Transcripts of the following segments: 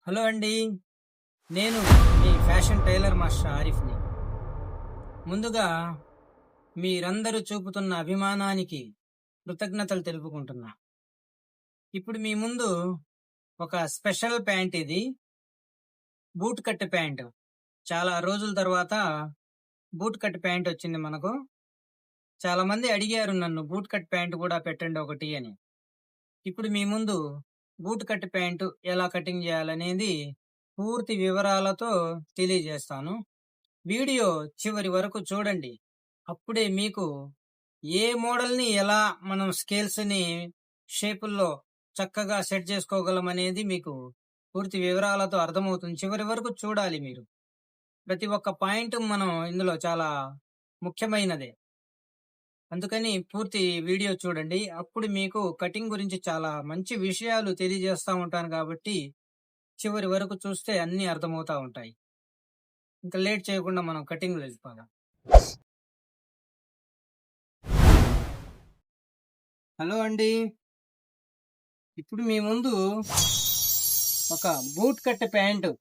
Hello అండి. నేను మీ fashion tailor master ఆరిఫ్‌ని. ముందుగా మీరందరూ చూపుతున్న అభిమానానికి కృతజ్ఞతలు తెలుపుకుంటున్నా. ఇప్పుడు మీ ముందు ఒక స్పెషల్ ప్యాంట్ ఇది. Boot cut pant. చాలా రోజుల తర్వాత బూట్ కట్ ప్యాంట్ వచ్చింది మనకు. చాలా మంది అడిగారు నన్ను బూట్ కట్ ప్యాంట్ కూడా పెట్టండి ఒకటి అని. ఇప్పుడు మీ ముందు బూట్ కట్ ప్యాంటు ఎలా కటింగ్ చేయాలనేది పూర్తి వివరాలతో తెలియజేస్తాను. వీడియో చివరి వరకు చూడండి. అప్పుడే మీకు ఏ మోడల్‌ని ఎలా మనం స్కేల్స్‌ని షేపుల్లో చక్కగా సెట్ చేసుకోగలమనేది మీకు పూర్తి వివరాలతో అర్థమవుతుంది. చివరి వరకు చూడాలి మీరు. ప్రతి ఒక్క పాయింట్ మనం ఇందులో చాలా ముఖ్యమైనదే. అందుకని పూర్తి వీడియో చూడండి. అప్పుడు మీకు కటింగ్ గురించి చాలా మంచి విషయాలు తెలియజేస్తా ఉంటాను కాబట్టి, చివరి వరకు చూస్తే అన్నీ అర్థమవుతా ఉంటాయి. ఇంకా లేట్ చేయకుండా మనం కటింగ్‌లో వెళ్ళిపోదాం. హలో అండి. ఇప్పుడు మీ ముందు ఒక బూట్ కట్ ప్యాంటు.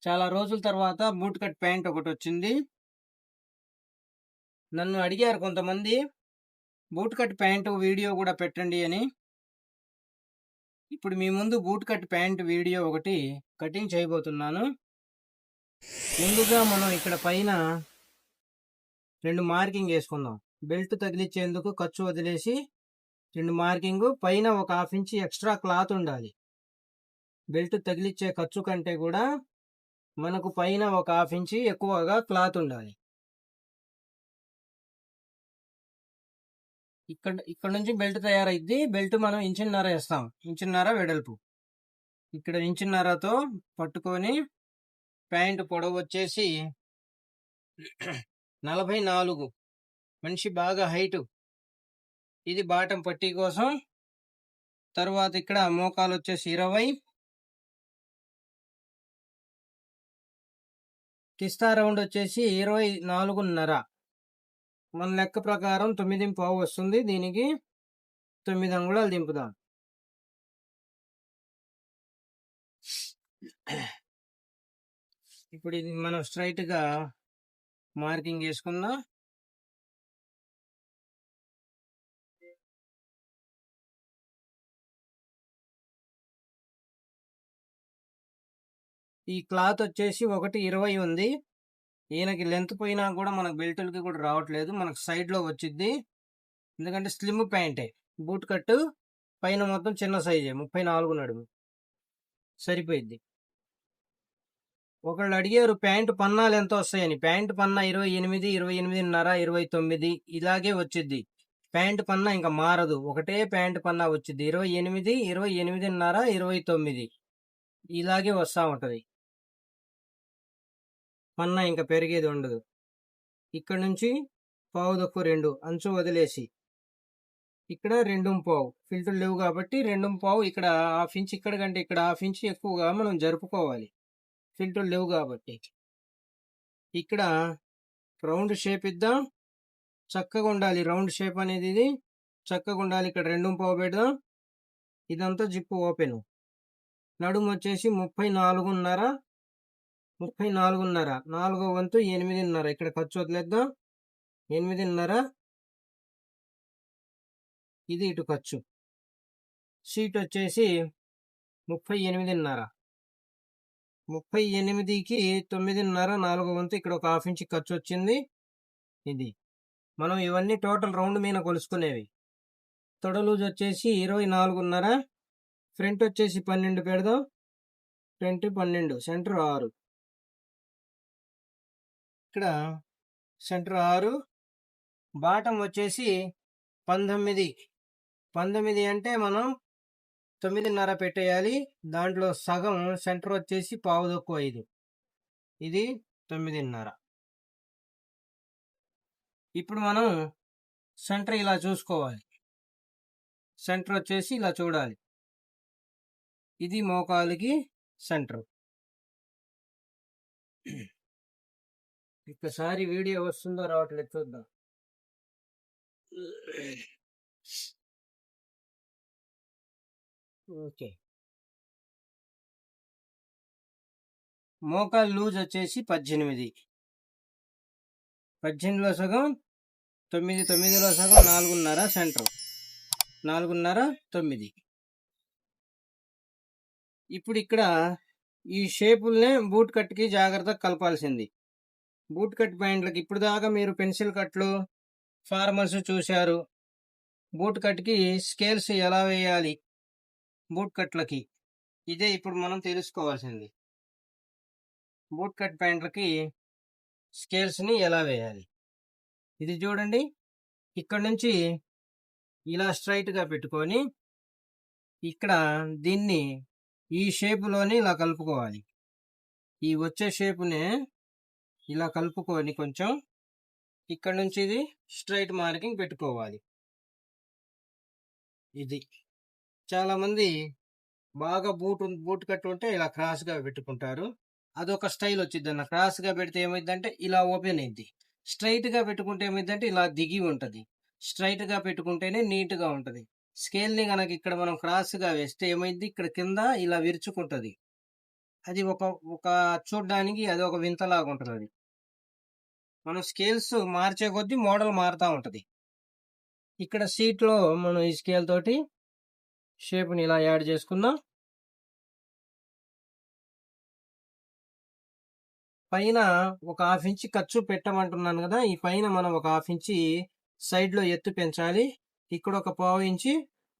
చాలా రోజుల తర్వాత బూట్ కట్ ప్యాంట్ ఒకటొచ్చింది. నన్ను అడిగారు కొంతమంది బూట్ కట్ ప్యాంటు వీడియో కూడా పెట్టండి అని. ఇప్పుడు మీ ముందు బూట్ కట్ ప్యాంట్ వీడియో ఒకటి కటింగ్ చేయబోతున్నాను. ముందుగా మనం ఇక్కడ పైన 2 మార్కింగ్ వేసుకుందాం. బెల్ట్ తగిలిచ్చేందుకు ఖర్చు వదిలేసి 2 మార్కింగ్ పైన ఒక 1/2 ఇంచ్ ఎక్స్ట్రా క్లాత్ ఉండాలి. బెల్ట్ తగిలిచ్చే ఖర్చు కంటే కూడా మనకు పైన ఒక 1/2 ఇంచ్ ఎక్కువగా క్లాత్ ఉండాలి. ఇక్కడ నుంచి బెల్ట్ తయారైద్ది. బెల్ట్ మనం ఇంచున్నర వేస్తాం. ఇంచున్నర వెడల్పు. ఇక్కడ ఇంచున్నరతో పట్టుకొని ప్యాంట్ పొడవు వచ్చేసి 44. మనిషి బాగా హైటు. ఇది బాటం పట్టీ కోసం. తర్వాత ఇక్కడ మోకాలు వచ్చేసి 20. కిస్తా రౌండ్ వచ్చేసి 24.5. మన లెక్క ప్రకారం 9.5 వస్తుంది. దీనికి 9 అంగుళాలు దింపుదాం. ఇప్పుడు ఇది మనం స్ట్రైట్గా మార్కింగ్ వేసుకుందాం. ఈ క్లాత్ వచ్చేసి 1.20 ఉంది. ఈయనకి లెంత్ పోయినా కూడా మనకు బెల్టులకి కూడా రావట్లేదు. మనకు సైడ్లో వచ్చిద్ది. ఎందుకంటే స్లిమ్ ప్యాంటే. బూట్ కట్ పైన మొత్తం చిన్న సైజే 34 నడుము సరిపోయిద్ది. ఒకళ్ళు అడిగారు ప్యాంటు పన్నాలు ఎంత వస్తాయని. ప్యాంటు పన్నా 28, 28.5, 29 ఇలాగే వచ్చిద్ది. ప్యాంటు పన్నా ఇంకా మారదు. ఒకటే ప్యాంటు పన్నా వచ్చిద్ది. 28, 28.5, 29 ఇలాగే వస్తూ ఉంటుంది. పన్నా ఇంకా పెరిగేది ఉండదు. ఇక్కడ నుంచి పావు తక్కువ 2 అంచు వదిలేసి ఇక్కడ 2.5 ఫిల్టర్ లేవు కాబట్టి 2.5. ఇక్కడ 1/2 ఇంచ్ ఇక్కడ కంటే ఇక్కడ 1/2 ఇంచ్ ఎక్కువగా మనం జరుపుకోవాలి. ఫిల్టర్ లేవు కాబట్టి ఇక్కడ రౌండ్ షేప్ ఇద్దాం. చక్కగా ఉండాలి రౌండ్ షేప్ అనేది. ఇది చక్కగా ఉండాలి. ఇక్కడ 2.5 పెడదాం. ఇదంతా జిప్పు ఓపెన్. నడుము వచ్చేసి 34.5. 34.5 4వ వంతు 8.5. ఇక్కడ ఖర్చు వదిలేద్దాం. 8.5. ఇది ఇటు ఖర్చు. సీట్ వచ్చేసి 38.5. 38కి 9.5 4వ వంతు. ఇక్కడ ఒక 1/2 ఇంచ్ ఖర్చు వచ్చింది. ఇది మనం ఇవన్నీ టోటల్ రౌండ్ మీద కొలుసుకునేవి. తొడ లూజ్ వచ్చేసి 24.5. ఫ్రంట్ వచ్చేసి 12 పెడదాం. Front 12, centre 6. ఇక్కడ సెంటర్ 6. బాటం వచ్చేసి 19. 19 అంటే మనం 9.5 పెట్టేయాలి. దాంట్లో సగం సెంటర్ వచ్చేసి పావు తక్కువ 5. ఇది 9.5. ఇప్పుడు మనం సెంటర్ ఇలా చూసుకోవాలి. సెంటర్ వచ్చేసి ఇలా చూడాలి. ఇది మోకాలికి సెంటర్. ఒక్కసారి వీడియో వస్తుందో రావట్లేదు చూద్దాం. ఓకే. మోకాలు లూజ్ వచ్చేసి 18. 18లో సగం 9, 9లో సగం 4.5 సెంటర్. 4.5, 9. ఇప్పుడు ఇక్కడ ఈ షేపుల్నే బూట్ కట్కి జాగ్రత్తగా కలపాల్సింది. బూట్ కట్ ప్యాంట్లకి ఇప్పుడు దాకా మీరు పెన్సిల్ కట్లు, ఫార్మల్స్ చూశారు. బూట్ కట్కి స్కేల్స్ ఎలా వేయాలి బూట్ కట్లకి, ఇదే ఇప్పుడు మనం తెలుసుకోవాల్సింది. బూట్ కట్ ప్యాంట్లకి స్కేల్స్ని ఎలా వేయాలి. ఇది చూడండి, ఇక్కడ నుంచి ఇలా స్ట్రైట్గా పెట్టుకొని ఇక్కడ దీన్ని ఈ షేపులోని ఇలా కలుపుకోవాలి. ఈ వచ్చే షేపునే ఇలా కలుపుకొని కొంచెం ఇక్కడ నుంచి ఇది స్ట్రైట్ మార్కింగ్ పెట్టుకోవాలి. ఇది చాలామంది బాగా బూట్ కట్ ఉంటే ఇలా క్రాస్గా పెట్టుకుంటారు. అదొక స్టైల్ వచ్చింది అన్న. క్రాస్గా పెడితే ఏమైందంటే ఇలా ఓపెన్ అయింది. స్ట్రైట్గా పెట్టుకుంటే ఏమైందంటే ఇలా దిగి ఉంటుంది. స్ట్రైట్గా పెట్టుకుంటేనే నీట్గా ఉంటుంది. స్కేల్ని కనుక ఇక్కడ మనం క్రాస్గా వేస్తే ఏమైంది, ఇక్కడ కింద ఇలా విరుచుకుంటుంది. అది ఒక చూడ్డానికి అది ఒక వింతలాగా ఉంటుంది. అది మనం స్కేల్స్ మార్చే కొద్దీ మోడల్ మారుతూ ఉంటుంది. ఇక్కడ సీట్లో మనం ఈ స్కేల్ తోటి షేప్ని ఇలా యాడ్ చేసుకుందాం. పైన ఒక 1/2 ఇంచ్ ఖర్చు పెట్టమంటున్నాను కదా, ఈ పైన మనం ఒక 1/2 ఇంచ్ సైడ్లో ఎత్తు పెంచాలి. ఇక్కడ ఒక 1/2 ఇంచ్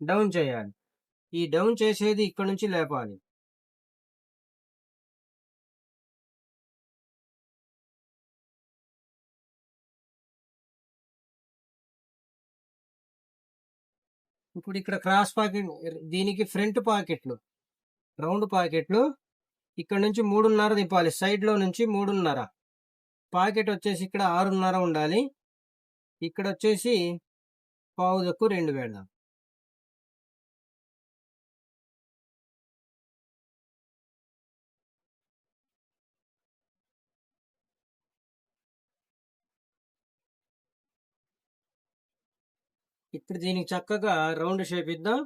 డౌన్ చేయాలి. ఈ డౌన్ చేసేది ఇక్కడ నుంచి లేపాలి. ఇప్పుడు ఇక్కడ క్రాస్ పాకెట్, దీనికి ఫ్రంట్ పాకెట్లు, రౌండ్ పాకెట్లు ఇక్కడ నుంచి 3.5 తిప్పాలి. సైడ్లో నుంచి 3.5. పాకెట్ వచ్చేసి ఇక్కడ 6.5 ఉండాలి. ఇక్కడ వచ్చేసి 1/4 పెడదాం. ఇప్పుడు దీనికి చక్కగా రౌండ్ షేప్ ఇద్దాం.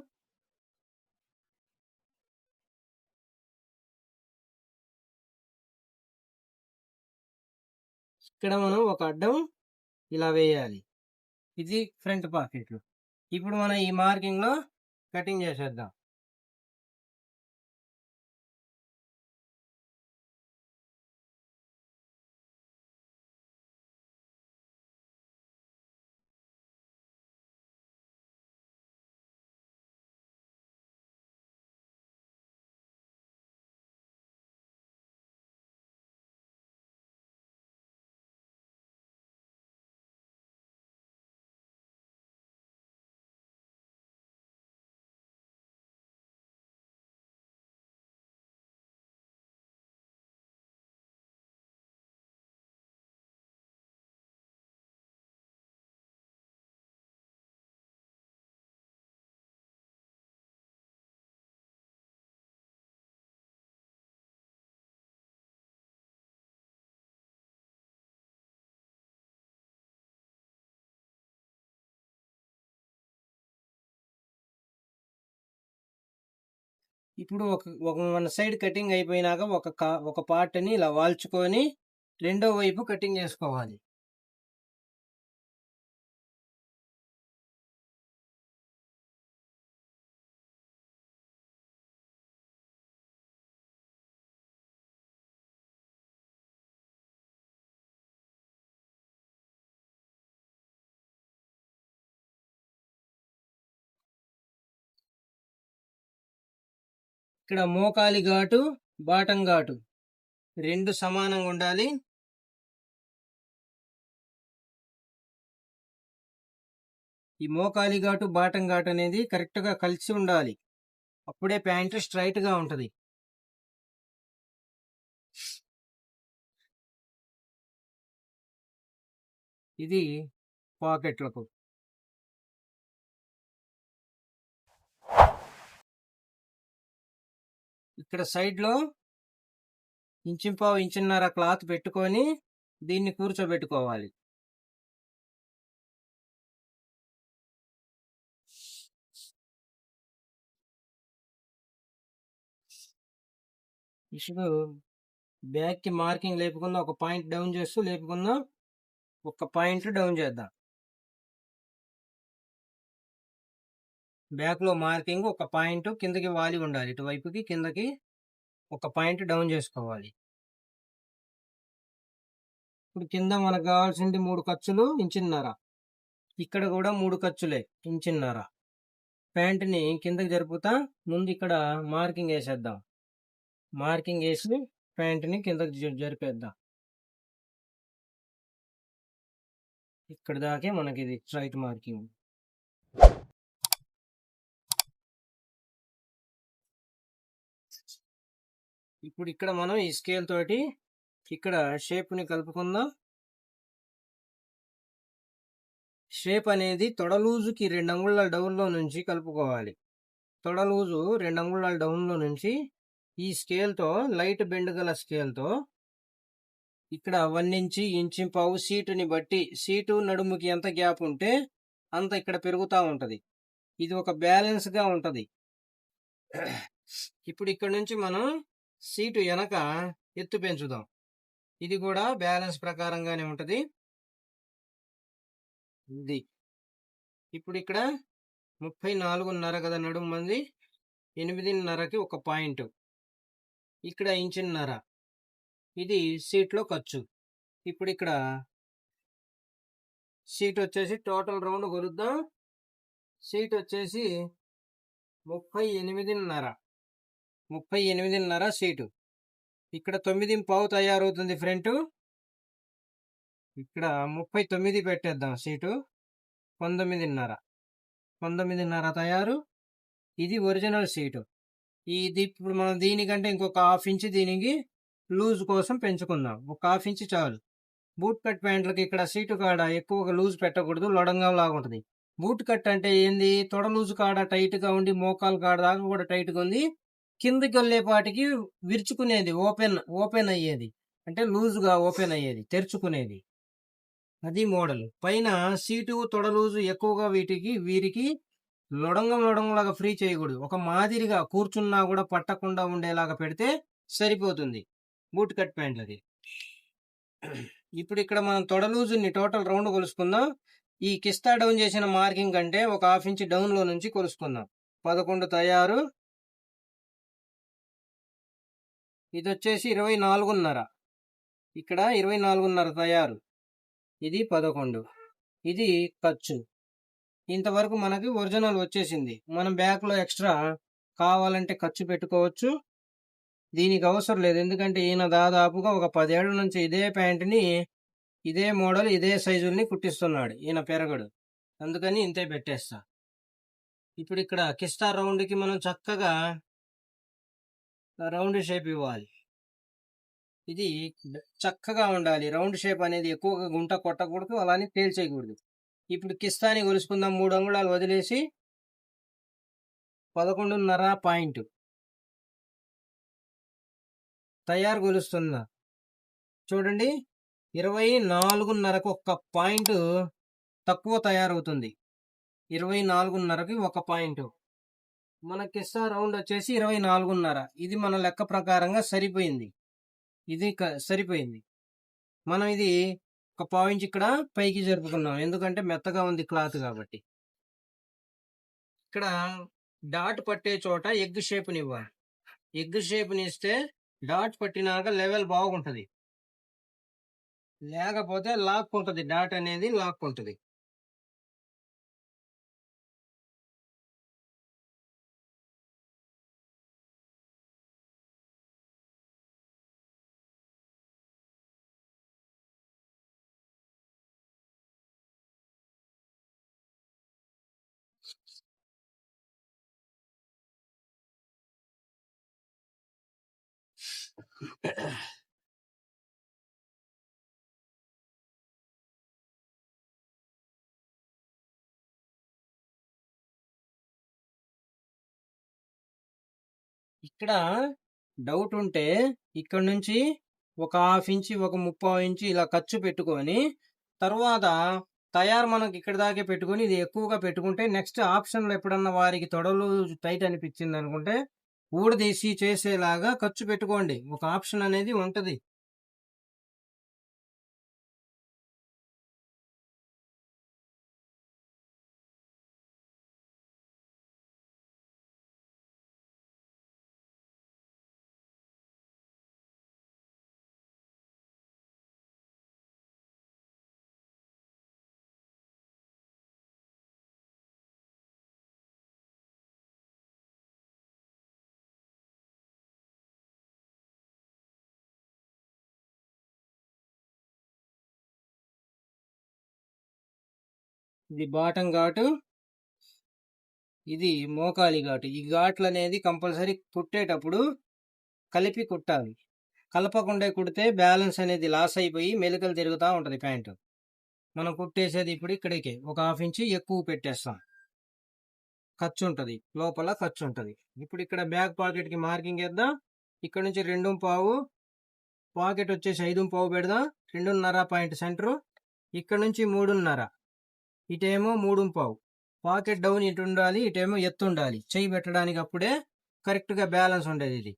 ఇక్కడ మనం ఒక అడ్డం ఇలా వేయాలి. ఇది ఫ్రంట్ పాకెట్లు. ఇప్పుడు మనం ఈ మార్కింగ్లో కటింగ్ చేసేద్దాం. ఇప్పుడు ఒక వన్ సైడ్ కటింగ్ అయిపోయినాక ఒక పార్ట్ని ఇలా వాల్చుకొని రెండో వైపు కటింగ్ చేసుకోవాలి. ఇక్కడ మోకాలి ఘాటు, బాటం ఘాటు రెండు సమానంగా ఉండాలి. ఈ మోకాలి ఘాటు, బాటం ఘాటు అనేది కరెక్ట్గా కలిసి ఉండాలి. అప్పుడే ప్యాంట్ స్ట్రైట్గా ఉంటుంది. ఇది పాకెట్లకు. ఇక్కడ సైడ్లో 1.5 ఇంచున్నర క్లాత్ పెట్టుకొని దీన్ని కూర్చోబెట్టుకోవాలి. ఇప్పుడు బ్యాక్ కి మార్కింగ్ లేపుకుందాం, ఒక పాయింట్ డౌన్ చేస్తూ లేపుకుందాం, ఒక పాయింట్ డౌన్ చేద్దాం. బ్యాక్ లో మార్కింగ్ ఒక పాయింట్ కిందకి వాలి ఉండాలి, ఇటువైపుకి కిందకి ఒక పాయింట్ డౌన్ చేసుకోవాలి. ఇప్పుడు కింద మనకు కావాల్సింది 3 ఖర్చులు, ఇంచున్నర. ఇక్కడ కూడా 3 ఖర్చులే, ఇంచున్నర. ప్యాంట్ని కిందకి జరుపుతా ముందు ఇక్కడ మార్కింగ్ వేసేద్దాం. మార్కింగ్ వేసి ప్యాంట్ని కిందకి జరిపేద్దాం. ఇక్కడ దాకే మనకి ఇది స్ట్రైట్ మార్కింగ్. ఇప్పుడు ఇక్కడ మనం ఈ స్కేల్ తోటి ఇక్కడ షేప్ని కలుపుకుందాం. షేప్ అనేది తొడలూజుకి 2 అంగుళాల డౌన్లో నుంచి కలుపుకోవాలి. తొడలూజు 2 అంగుళాల డౌన్లో నుంచి ఈ స్కేల్తో, లైట్ బెండ్ గల స్కేల్తో ఇక్కడ 1 ఇంచు, ఇంచు పావు సీటుని బట్టి, సీటు నడుముకి ఎంత గ్యాప్ ఉంటే అంత ఇక్కడ పెరుగుతూ ఉంటుంది. ఇది ఒక బ్యాలెన్స్గా ఉంటుంది. ఇప్పుడు ఇక్కడ నుంచి మనం సీటు వెనక ఎత్తు పెంచుదాం. ఇది కూడా బ్యాలెన్స్ ప్రకారంగానే ఉంటుంది. ఇది ఇప్పుడు ఇక్కడ 34.5 కదా నడుము మంది, 8.5కి ఒక పాయింట్, ఇక్కడ ఇంచున్నర. ఇది సీట్లో ఖర్చు. ఇప్పుడు ఇక్కడ సీట్ వచ్చేసి టోటల్ రౌండ్ కొలుద్దాం. సీట్ వచ్చేసి 38.5 సీటు. ఇక్కడ 9.5 తయారవుతుంది ఫ్రంట్. ఇక్కడ 39 పెట్టేద్దాం సీటు. 19.5 తయారు. ఇది ఒరిజినల్ సీటు. ఇది ఇప్పుడు మనం దీనికంటే ఇంకొక 1/2 ఇంచ్ దీనికి లూజ్ కోసం పెంచుకుందాం. ఒక 1/2 ఇంచ్ చాలు. బూట్ కట్ ప్యాంట్లకి ఇక్కడ సీటు కాడ ఎక్కువగా లూజ్ పెట్టకూడదు, లొడంగం లాగా ఉంటుంది. బూట్ కట్ అంటే ఏంది, తొడ లూజు కాడ టైట్గా ఉండి మోకాలు కాడ దాకా కూడా టైట్గా ఉంది, కిందకి వెళ్ళేపాటికి విరుచుకునేది, ఓపెన్ అయ్యేది, అంటే లూజుగా ఓపెన్ అయ్యేది, తెరుచుకునేది. అది మోడల్. పైన సీటు తొడ లూజు ఎక్కువగా వీరికి లొడంగంలాగా ఫ్రీ చేయకూడదు. ఒక మాదిరిగా కూర్చున్నా కూడా పట్టకుండా ఉండేలాగా పెడితే సరిపోతుంది బూట్ కట్ ప్యాంట్లది. ఇప్పుడు ఇక్కడ మనం తొడ లూజుని టోటల్ రౌండ్ కొలుసుకుందాం. ఈ కిస్తా డౌన్ చేసిన మార్కింగ్ కంటే ఒక 1/2 ఇంచ్ డౌన్లో నుంచి కొలుసుకుందాం. 11 తయారు. ఇది వచ్చేసి 24.5. ఇక్కడ 24.5 తయారు. ఇది 11. ఇది ఖర్చు. ఇంతవరకు మనకి ఒరిజినల్ వచ్చేసింది. మనం బ్యాక్లో ఎక్స్ట్రా కావాలంటే ఖర్చు పెట్టుకోవచ్చు. దీనికి అవసరం లేదు, ఎందుకంటే ఈయన దాదాపుగా ఒక 10 ఏళ్ల నుంచి ఇదే ప్యాంటుని, ఇదే మోడల్, ఇదే సైజుల్ని కుట్టిస్తున్నాడు. ఈయన పెరగడు, అందుకని ఇంతే పెట్టేస్తా. ఇప్పుడు ఇక్కడ కిస్తా రౌండ్కి మనం చక్కగా రౌండ్ షేప్ ఇవ్వాలి. ఇది చక్కగా ఉండాలి. రౌండ్ షేప్ అనేది ఎక్కువగా గుంట కొట్టకూడదు, అలానే తేల్చేయకూడదు. ఇప్పుడు కిస్తాని కొలుసుకుందాం. 3 అంగుళాలు వదిలేసి 11.5 పాయింట్ తయారు కొలుస్తున్నా. చూడండి, 24.5కు ఒక పాయింట్ తక్కువ తయారవుతుంది. 24.5కి ఒక పాయింట్. మన కిస్తా రౌండ్ వచ్చేసి 24.5. ఇది మన లెక్క ప్రకారంగా సరిపోయింది. ఇది సరిపోయింది. మనం ఇది ఒక 1/4 ఇంచ్ ఇక్కడ పైకి జరుపుకున్నాం, ఎందుకంటే మెత్తగా ఉంది క్లాత్ కాబట్టి. ఇక్కడ డాట్ పట్టే చోట ఎగ్ షేప్ని ఇవ్వాలి. ఎగ్ షేప్ని ఇస్తే డాట్ పట్టినాక లెవెల్ బాగుంటుంది, లేకపోతే లాక్కుంటుంది. డాట్ అనేది లాక్కుంటుంది. ఇక్కడ డౌట్ ఉంటే ఇక్కడ నుంచి ఒక 1/2 ఇంచ్, ఒక 3/4 ఇంచ్ ఇలా ఖర్చు పెట్టుకొని, తర్వాత తయారు మనకి ఇక్కడ దాకే పెట్టుకొని ఇది ఎక్కువగా పెట్టుకుంటే నెక్స్ట్ ఆప్షన్లో ఎప్పుడన్నా వారికి తొడలు టైట్ అనిపించింది అనుకుంటే ఊడదీసి చేసేలాగా ఖర్చు పెట్టుకోండి. ఒక ఆప్షన్ అనేది ఉంటది. ఇది బాటం ఘాటు, ఇది మోకాలి ఘాటు. ఈ ఘాట్లు అనేది కంపల్సరీ కుట్టేటప్పుడు కలిపి కుట్టాలి. కలపకుండా కుడితే బ్యాలెన్స్ అనేది లాస్ అయిపోయి మెలికలు తిరుగుతూ ఉంటుంది ప్యాంటు. మనం కుట్టేసేది ఇప్పుడు ఇక్కడికి ఒక 1/2 ఇంచు ఎక్కువ పెట్టేస్తాం. ఖర్చు ఉంటుంది, లోపల ఖర్చు ఉంటుంది. ఇప్పుడు ఇక్కడ బ్యాక్ పాకెట్కి మార్కింగ్ వేద్దాం. ఇక్కడ నుంచి 2.5, పాకెట్ వచ్చేసి 5.5 పెడదాం. 2.5 పాయింట్ సెంటరు. ఇక్కడ నుంచి 3.5, ఇటేమో 3.5. పాకెట్ డౌన్ ఇటు ఉండాలి, ఇటేమో ఎత్తు ఉండాలి. చెయ్యి పెట్టడానికి అప్పుడే కరెక్ట్గా బ్యాలెన్స్ ఉండేది. ఇది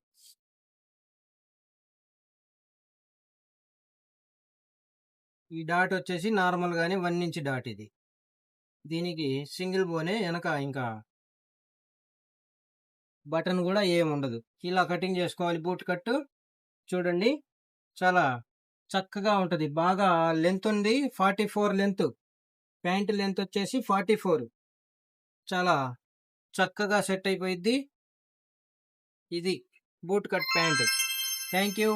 ఈ డాట్ వచ్చేసి నార్మల్ గానే 1 ఇంచ్ డాట్. ఇది దీనికి సింగిల్ బోనే వెనక, ఇంకా బటన్ కూడా ఏముండదు. ఇలా కటింగ్ చేసుకోవాలి బూట్ కట్టు. చూడండి, చాలా చక్కగా ఉంటుంది. బాగా లెంత్ ఉంది, 44 లెంత్. ప్యాంట్ లెంత్ వచ్చేసి 44. చాలా చక్కగా సెట్ అయిపోయిద్ది. ఇది boot cut pant. Thank you.